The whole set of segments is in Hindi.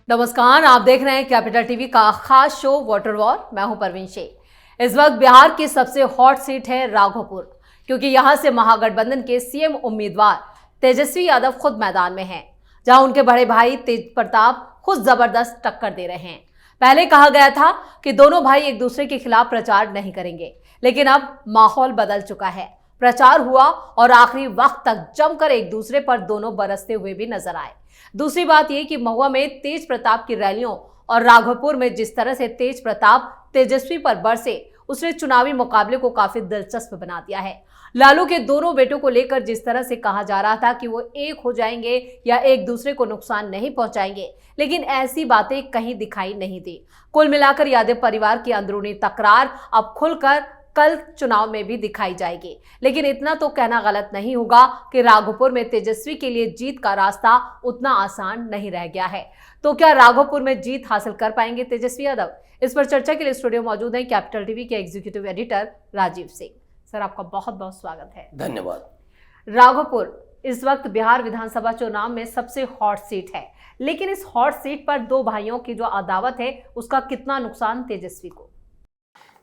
नमस्कार, आप देख रहे हैं कैपिटल टीवी का खास शो वाटर वॉर। मैं हूं परवीन शेख। इस वक्त बिहार की सबसे हॉट सीट है राघोपुर, क्योंकि यहां से महागठबंधन के सीएम उम्मीदवार तेजस्वी यादव खुद मैदान में हैं, जहां उनके बड़े भाई तेज प्रताप खुद जबरदस्त टक्कर दे रहे हैं। पहले कहा गया था कि दोनों भाई एक दूसरे के खिलाफ प्रचार नहीं करेंगे, लेकिन अब माहौल बदल चुका है। प्रचार हुआ और आखिरी वक्त तक जमकर एक दूसरे पर दोनों बरसते हुए भी नजर आए। दूसरी बात यह कि महुआ में तेज प्रताप की रैलियों और राघोपुर में जिस तरह से तेज प्रताप तेजस्वी पर बरसे, उसने चुनावी मुकाबले को काफी दिलचस्प बना दिया है। लालू के दोनों बेटों को लेकर जिस तरह से कहा जा रहा था कि वो एक हो जाएंगे या एक दूसरे को नुकसान नहीं पहुंचाएंगे, लेकिन ऐसी बातें कहीं दिखाई नहीं दी। कुल मिलाकर यादव परिवार की अंदरूनी तकरार अब खुलकर कल चुनाव में भी दिखाई जाएगी। लेकिन इतना तो कहना गलत नहीं होगा कि राघोपुर में तेजस्वी के लिए जीत का रास्ता उतना आसान नहीं रह गया है। तो क्या राघोपुर में जीत हासिल कर पाएंगे तेजस्वी यादव? इस पर चर्चा के लिए स्टूडियो मौजूद हैं कैपिटल टीवी के executive editor Rajeev Singh. Sir, आपका बहुत बहुत स्वागत है। धन्यवाद। राघोपुर इस वक्त बिहार विधानसभा चुनाव में सबसे हॉट सीट है, लेकिन इस हॉट सीट पर दो भाइयों की जो अदावत है, उसका कितना नुकसान तेजस्वी को?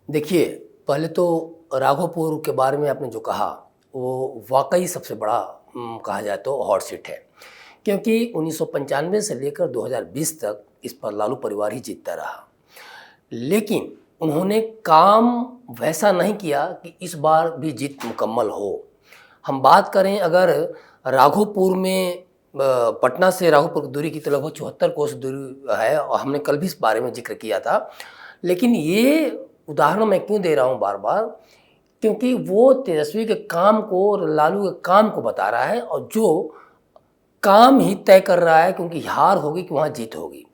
देखिए, पहले तो राघोपुर के बारे में आपने जो कहा वो वाकई सबसे बड़ा कहा जाए तो हॉट सीट है, क्योंकि 1995 से लेकर 2020 तक इस पर लालू परिवार ही जीतता रहा। लेकिन उन्होंने काम वैसा नहीं किया कि इस बार भी जीत मुकम्मल हो। हम बात करें अगर राघोपुर में पटना से राघोपुर की दूरी की तो लगभग 74 कोस दूरी है, और हमने कल भी इस बारे में जिक्र किया था। लेकिन ये उदाहरण मैं क्यों दे रहा हूँ बार बार, क्योंकि वो तेजस्वी के काम को और लालू के काम को बता रहा है, और जो काम ही तय कर रहा है क्योंकि हार होगी कि वहाँ जीत होगी।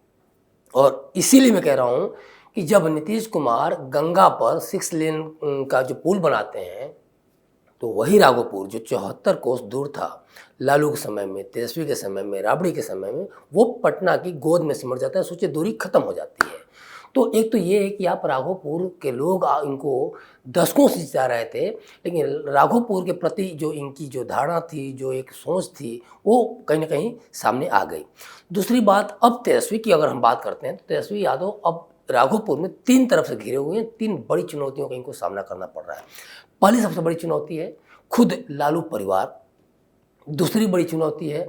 और इसीलिए मैं कह रहा हूँ कि जब नीतीश कुमार गंगा पर 6 लेन का जो पुल बनाते हैं, तो वही राघोपुर जो 74 कोस दूर था लालू के समय में, तेजस्वी के समय में, राबड़ी के समय में, वो पटना की गोद में सिमट जाता है, सोचिए दूरी खत्म हो जाती है। तो एक तो ये है कि आप राघोपुर के लोग इनको दशकों से जिता रहे थे, लेकिन राघोपुर के प्रति जो इनकी जो धारणा थी, जो एक सोच थी, वो कहीं ना कहीं सामने आ गई। दूसरी बात, अब तेजस्वी की अगर हम बात करते हैं तो तेजस्वी यादव अब राघोपुर में 3 तरफ से घिरे हुए हैं। 3 बड़ी चुनौतियों का इनको सामना करना पड़ रहा है। पहली सबसे बड़ी चुनौती है खुद लालू परिवार। दूसरी बड़ी चुनौती है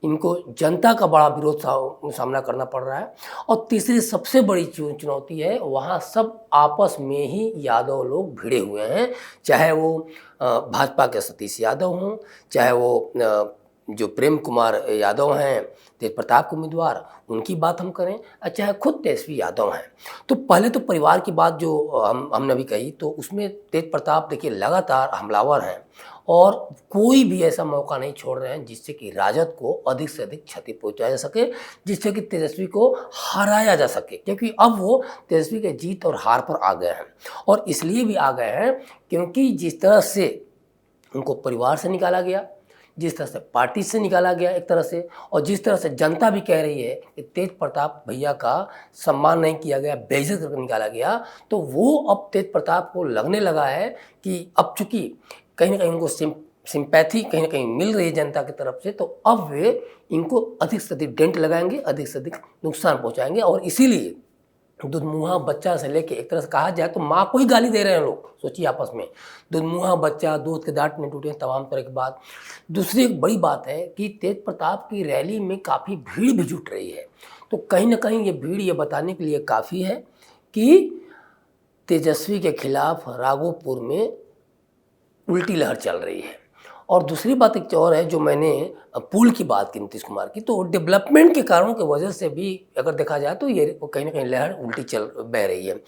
इनको जनता का बड़ा विरोध सामना करना पड़ रहा है। और तीसरी सबसे बड़ी चुनौती है वहाँ सब आपस में ही यादव लोग भिड़े हुए हैं, चाहे वो भाजपा के सतीश यादव हों, चाहे वो जो प्रेम कुमार यादव हैं तेज प्रताप के उम्मीदवार, उनकी बात हम करें, चाहे खुद तेजस्वी यादव हैं। तो पहले तो परिवार की बात जो हमने अभी कही, तो उसमें तेज प्रताप देखिए लगातार हमलावर हैं और कोई भी ऐसा मौका नहीं छोड़ रहे हैं जिससे कि राजद को अधिक से अधिक क्षति पहुंचाया जा सके, जिससे कि तेजस्वी को हराया जा सके, क्योंकि अब वो तेजस्वी के जीत और हार पर आ गए हैं। और इसलिए भी आ गए हैं क्योंकि जिस तरह से उनको परिवार से निकाला गया, जिस तरह से पार्टी से निकाला गया एक तरह से, और जिस तरह से जनता भी कह रही है कि तेज प्रताप भैया का सम्मान नहीं किया गया, बेइज्जत करके निकाला गया, तो वो अब तेज प्रताप को लगने लगा है कि अब चूंकि कहीं ना कहीं उनको सिंपैथी कहीं ना कहीं मिल रही है जनता की तरफ से, तो अब वे इनको अधिक से अधिक डेंट लगाएंगे, अधिक से अधिक नुकसान पहुंचाएंगे। और इसीलिए दुधमुहा बच्चा से लेके एक तरह से कहा जाए तो माँ को ही गाली दे रहे हैं लोग, सोचिए आपस में। दुधमुहा बच्चा, दूध के दांत नहीं टूटे, तमाम तरह की बात। दूसरी एक बड़ी बात है कि तेज प्रताप की रैली में काफ़ी भीड़ भी जुट रही है। तो कहीं ना कहीं ये भीड़ ये बताने के लिए काफ़ी है कि तेजस्वी के खिलाफ राघोपुर में उल्टी लहर चल रही है। और दूसरी बात एक और है, जो मैंने पुल की बात की नीतीश कुमार की, तो डेवलपमेंट के कारणों की वजह से भी अगर देखा जाए तो ये कहीं ना कहीं लहर उल्टी बह रही है।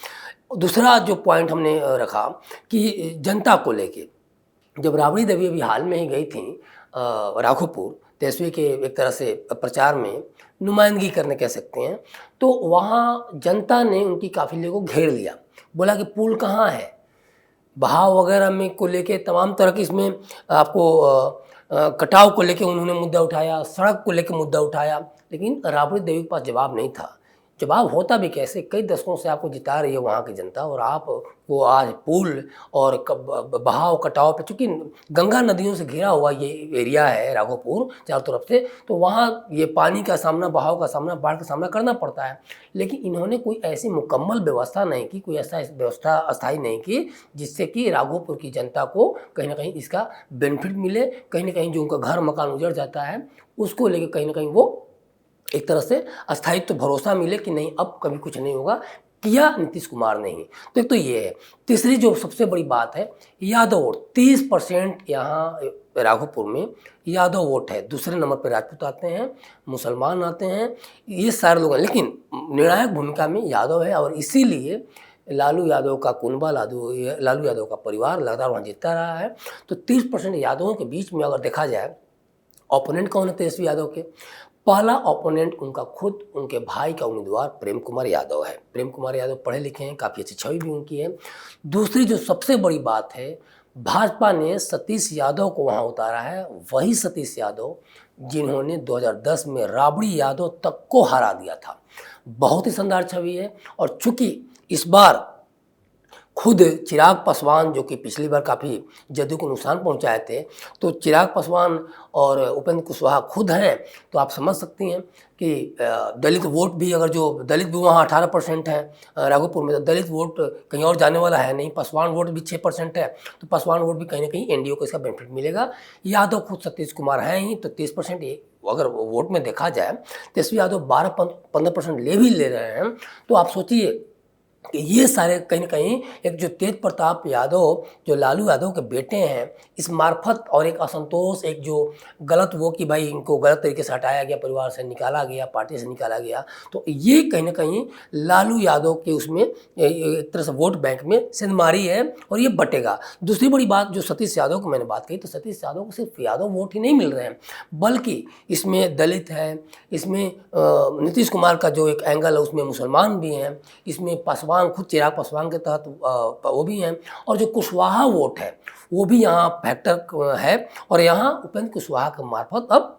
दूसरा जो पॉइंट हमने रखा कि जनता को लेके, जब राबड़ी देवी अभी हाल में ही गई थी राघोपुर तेजस्वी के एक तरह से प्रचार में नुमाइंदगी करने कह सकते हैं, तो वहाँ जनता ने उनकी काफ़ी लोगों को घेर लिया, बोला कि पुल कहाँ है, बहाव वगैरह में को लेके तमाम तरह की इसमें आपको कटाव को लेके उन्होंने मुद्दा उठाया, सड़क को लेके मुद्दा उठाया, लेकिन राबड़ी देवी के पास जवाब नहीं था। चुनाव होता भी कैसे, कई दशकों से आपको जिता रही है वहाँ की जनता, और आप वो आज पुल और बहाव कटाव पे, चूँकि गंगा नदियों से घिरा हुआ ये एरिया है राघोपुर चारों तरफ से, तो वहाँ ये पानी का सामना, बहाव का सामना, बाढ़ का सामना करना पड़ता है। लेकिन इन्होंने कोई ऐसी मुकम्मल व्यवस्था नहीं की, कोई ऐसा व्यवस्था अस्थायी नहीं की जिससे कि राघोपुर की जनता को कहीं ना कहीं इसका बेनिफिट मिले। कहीं ना कहीं जो उनका घर मकान उजड़ जाता है उसको लेकर कहीं ना कहीं वो एक तरह से अस्थायित्व भरोसा मिले कि नहीं अब कभी कुछ नहीं होगा, किया नीतीश कुमार ने ही। तो एक तो ये है। तीसरी जो सबसे बड़ी बात है, यादव वोट 30% यहाँ राघोपुर में यादव वोट है। दूसरे नंबर पर राजपूत आते हैं, मुसलमान आते हैं, ये सारे लोग हैं, लेकिन निर्णायक भूमिका में यादव है। और इसीलिए लालू यादव का कुनबा, लालू यादव का परिवार लगातार वहाँ जीतता रहा है। तो 30% यादवों के बीच में अगर देखा जाए, ओपोनेंट कौन है तेजस्वी यादव के? पहला ओपोनेंट उनका खुद उनके भाई का उम्मीदवार प्रेम कुमार यादव है। प्रेम कुमार यादव पढ़े लिखे हैं, काफ़ी अच्छी छवि भी उनकी है। दूसरी जो सबसे बड़ी बात है, भाजपा ने सतीश यादव को वहाँ उतारा है। वही सतीश यादव जिन्होंने 2010 में राबड़ी यादव तक को हरा दिया था। बहुत ही शानदार छवि है। और चूंकि इस बार खुद चिराग पासवान, जो कि पिछली बार काफ़ी जदयू को नुकसान पहुंचाए थे, तो चिराग पासवान और उपेंद्र कुशवाहा खुद हैं, तो आप समझ सकती हैं कि दलित वोट भी, अगर जो दलित भी वहाँ 18% है राघोपुर में, तो दलित वोट कहीं और जाने वाला है नहीं। पासवान वोट भी 6% है, तो पासवान वोट भी कहीं ना कहीं एनडीए को इसका बेनिफिट मिलेगा। यादव खुद सतीश कुमार हैं ही, तो 30% अगर वोट में देखा जाए, तेजस्वी यादव 12-15% भी ले रहे हैं। तो आप सोचिए कि ये सारे कहीं ना कहीं एक जो तेज प्रताप यादव, जो लालू यादव के बेटे हैं, इस मार्फत और एक असंतोष, एक जो गलत वो कि भाई इनको गलत तरीके से हटाया गया, परिवार से निकाला गया, पार्टी से निकाला गया, तो ये कहीं ना कहीं लालू यादव के उसमें एक तरह से वोट बैंक में सिंधमारी है और ये बटेगा। दूसरी बड़ी बात जो सतीश यादव को मैंने बात कही, तो सतीश यादव को सिर्फ यादव वोट ही नहीं मिल रहे हैं, बल्कि इसमें दलित है, इसमें नीतीश कुमार का जो एक एंगल है उसमें मुसलमान भी हैं, इसमें पासवान, खुद चिराग पासवान के तहत वो भी हैं, और जो कुशवाहा वोट है वो भी यहाँ फैक्टर है। और यहाँ उपेंद्र कुशवाहा के मार्फत अब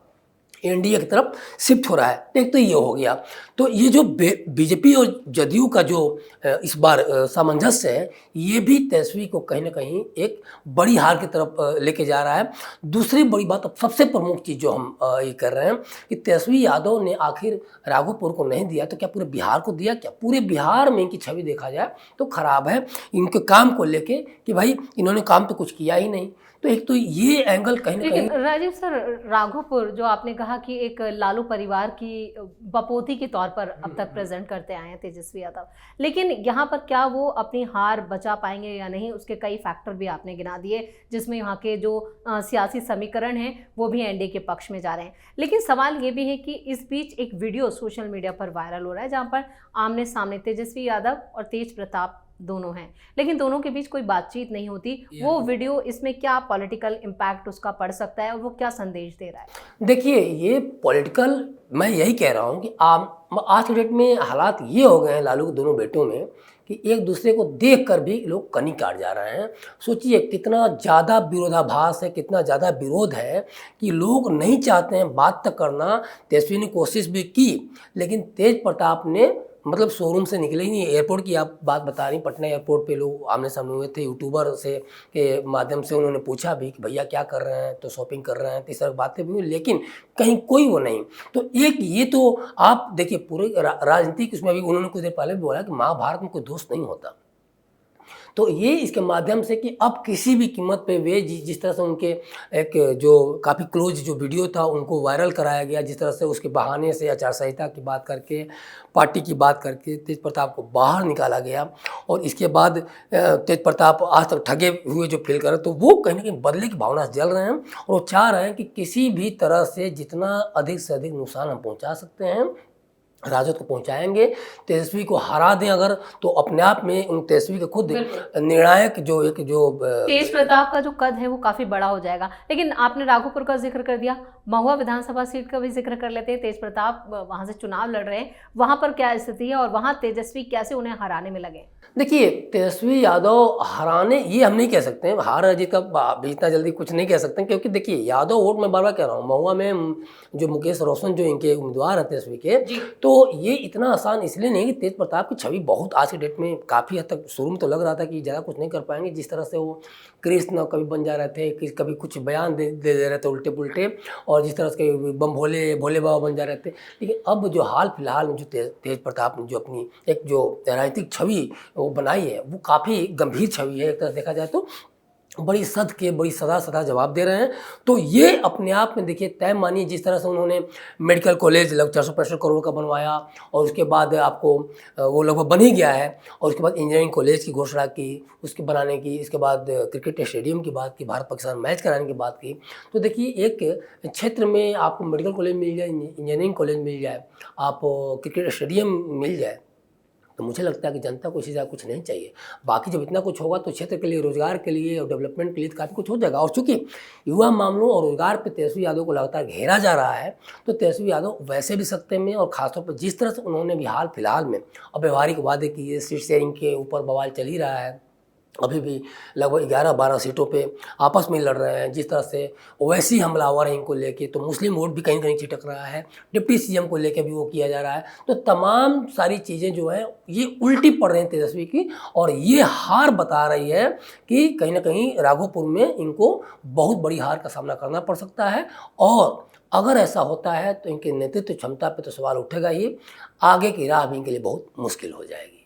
एनडीए की तरफ शिफ्ट हो रहा है। एक तो ये हो गया। तो ये जो बीजेपी और जदयू का जो इस बार सामंजस्य है, ये भी तेजस्वी को कहीं ना कहीं एक बड़ी हार की तरफ लेके जा रहा है। दूसरी बड़ी बात, अब सबसे प्रमुख चीज़ जो हम ये कर रहे हैं कि तेजस्वी यादव ने आखिर राघोपुर को नहीं दिया तो क्या पूरे बिहार को दिया? क्या पूरे बिहार में इनकी छवि देखा जाए तो खराब है इनके काम को लेके कि भाई इन्होंने काम तो कुछ किया ही नहीं। तो एक तो ये एंगल कहीं ना कहीं। राजीव सर, राघोपुर जो आपने कहा कि एक लालू परिवार की बपोती के तौर पर अब तक प्रेजेंट करते आए हैं तेजस्वी यादव, लेकिन यहाँ पर क्या वो अपनी हार बचा पाएंगे या नहीं, उसके कई फैक्टर भी आपने गिना दिए, जिसमें यहाँ के जो सियासी समीकरण हैं वो भी एनडीए के पक्ष में जा रहे हैं। लेकिन सवाल ये भी है कि इस बीच एक वीडियो सोशल मीडिया पर वायरल हो रहा है जहाँ पर आमने सामने तेजस्वी यादव और तेज प्रताप दोनों हैं, लेकिन दोनों के बीच कोई बातचीत नहीं होती। वो वीडियो, इसमें क्या पॉलिटिकल इम्पैक्ट उसका पड़ सकता है और वो क्या संदेश दे रहा है? देखिए, ये पॉलिटिकल, मैं यही कह रहा हूँ कि आज के डेट में हालात ये हो गए हैं लालू के दोनों बेटों में कि एक दूसरे को देख कर भी लोग कनी काट जा रहे हैं। सोचिए कितना ज़्यादा विरोधाभास है, कितना ज़्यादा विरोध है कि लोग नहीं चाहते हैं बात तक करना। तेजस्वी ने कोशिश भी की, लेकिन तेज प्रताप ने मतलब शोरूम से निकले ही नहीं। एयरपोर्ट की आप बात बता रही, पटना एयरपोर्ट पे लोग आमने सामने हुए थे, यूट्यूबर से के माध्यम से उन्होंने पूछा भी कि भैया क्या कर रहे हैं, तो शॉपिंग कर रहे हैं, तीसरा बातें भी हुई, लेकिन कहीं कोई वो नहीं। तो एक ये तो आप देखिए पूरे राजनीतिक उसमें भी उन्होंने कुछ देर पहले भी बोला कि महाभारत में कोई दोस्त नहीं होता। तो ये इसके माध्यम से कि अब किसी भी कीमत पे वे जिस तरह से उनके एक जो काफ़ी क्लोज जो वीडियो था उनको वायरल कराया गया, जिस तरह से उसके बहाने से आचार संहिता की बात करके, पार्टी की बात करके तेज प्रताप को बाहर निकाला गया, और इसके बाद तेज प्रताप आज तक ठगे हुए जो फील कर रहे, तो वो कहीं ना कहीं बदले की भावना से जल रहे हैं और वो चाह रहे हैं कि किसी भी तरह से जितना अधिक से अधिक नुकसान हम पहुँचा सकते हैं राजद को पहुंचाएंगे। तेजस्वी को हरा दें अगर, तो अपने आप में उन तेजस्वी के खुद निर्णायक जो तेज प्रताप का जो कद है वो काफी बड़ा हो जाएगा। लेकिन आपने राघोपुर का जिक्र कर दिया, महुआ विधानसभा सीट का भी जिक्र कर लेते हैं। तेज प्रताप वहां से चुनाव लड़ रहे हैं, वहां पर क्या स्थिति है और वहां तेजस्वी कैसे उन्हें हराने में लगे? देखिए, तेजस्वी यादव हराने ये हम नहीं कह सकते हैं, हार जीत का इतना जल्दी कुछ नहीं कह सकते हैं, क्योंकि देखिए यादव वोट मैं बार बार कह रहा हूँ, महुआ में जो मुकेश रोशन जो इनके उम्मीदवार हैं तेजस्वी के, तो ये इतना आसान इसलिए नहीं कि तेज प्रताप की छवि बहुत आज के डेट में काफ़ी हद तक शुरू में तो लग रहा था कि ज़्यादा कुछ नहीं कर पाएंगे, जिस तरह से वो कृष्ण कभी बन जा रहे थे, कभी कुछ बयान दे रहे थे उल्टे पुल्टे, और जिस तरह से बम भोले भोले बाबा बन जा रहे थे। लेकिन अब जो हाल फिलहाल में जो तेज प्रताप ने जो अपनी एक जो राजनीतिक छवि वो बनाई है, वो काफ़ी गंभीर छवि है। एक तरह देखा जाए तो बड़ी सदा जवाब दे रहे हैं। तो ये अपने आप में देखिए तय मानिए, जिस तरह से उन्होंने मेडिकल कॉलेज लगभग 465 करोड़ का बनवाया, और उसके बाद आपको वो लगभग बन ही गया है, और उसके बाद इंजीनियरिंग कॉलेज की घोषणा की, उसके बनाने की, इसके बाद क्रिकेट स्टेडियम की बात की, भारत पाकिस्तान मैच कराने की बात की। तो देखिए एक क्षेत्र में आपको मेडिकल कॉलेज मिल जाए, इंजीनियरिंग कॉलेज मिल जाए, आप क्रिकेट स्टेडियम मिल जाए, तो मुझे लगता है कि जनता को इससे ज़्यादा कुछ नहीं चाहिए। बाकी जब इतना कुछ होगा तो क्षेत्र के लिए, रोजगार के लिए और डेवलपमेंट के लिए काफ़ी कुछ हो जाएगा। और चूंकि युवा मामलों और रोजगार पे तेजस्वी यादव को लगातार घेरा जा रहा है, तो तेजस्वी यादव वैसे भी सत्ते में, और खासतौर पर जिस तरह से उन्होंने भी हाल फिलहाल में अब व्यवहारिक वादे किए, सीट शेयरिंग के ऊपर बवाल चल ही रहा है, अभी भी लगभग 11-12 सीटों पे आपस में लड़ रहे हैं, जिस तरह से ओवैसी हमलावर हैं इनको लेके, तो मुस्लिम वोट भी कहीं कहीं छिटक रहा है, डिप्टी सीएम को लेके भी वो किया जा रहा है। तो तमाम सारी चीज़ें जो हैं ये उल्टी पड़ रही हैं तेजस्वी की, और ये हार बता रही है कि कहीं ना कहीं राघोपुर में इनको बहुत बड़ी हार का सामना करना पड़ सकता है। और अगर ऐसा होता है तो इनके नेतृत्व क्षमता पर तो सवाल उठेगा ही, आगे की राह भी इनके लिए बहुत मुश्किल हो जाएगी।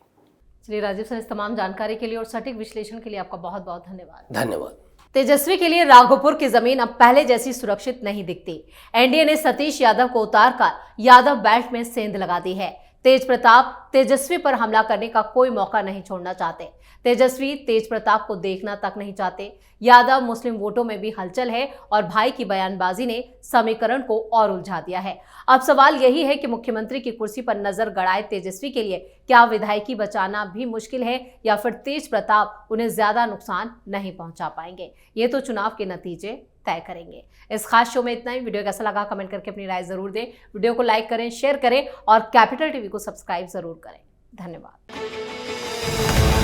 चलिए राजीव सर, इस तमाम जानकारी के लिए और सटीक विश्लेषण के लिए आपका बहुत बहुत धन्यवाद। धन्यवाद। तेजस्वी के लिए राघोपुर की जमीन अब पहले जैसी सुरक्षित नहीं दिखती। एनडीए ने सतीश यादव को उतारकर यादव बेल्ट में सेंध लगा दी है। तेज प्रताप तेजस्वी पर हमला करने का कोई मौका नहीं छोड़ना चाहते। तेजस्वी तेज प्रताप को देखना तक नहीं चाहते। यादव मुस्लिम वोटों में भी हलचल है, और भाई की बयानबाजी ने समीकरण को और उलझा दिया है। अब सवाल यही है कि मुख्यमंत्री की कुर्सी पर नजर गड़ाए तेजस्वी के लिए क्या विधायकी बचाना भी मुश्किल है, या फिर तेज प्रताप उन्हें ज्यादा नुकसान नहीं पहुंचा पाएंगे। ये तो चुनाव के नतीजे तय करेंगे। इस खास शो में इतना ही। वीडियो कैसा लगा कमेंट करके अपनी राय जरूर दें। वीडियो को लाइक करें, शेयर करें, और कैपिटल टीवी को सब्सक्राइब जरूर करें। धन्यवाद।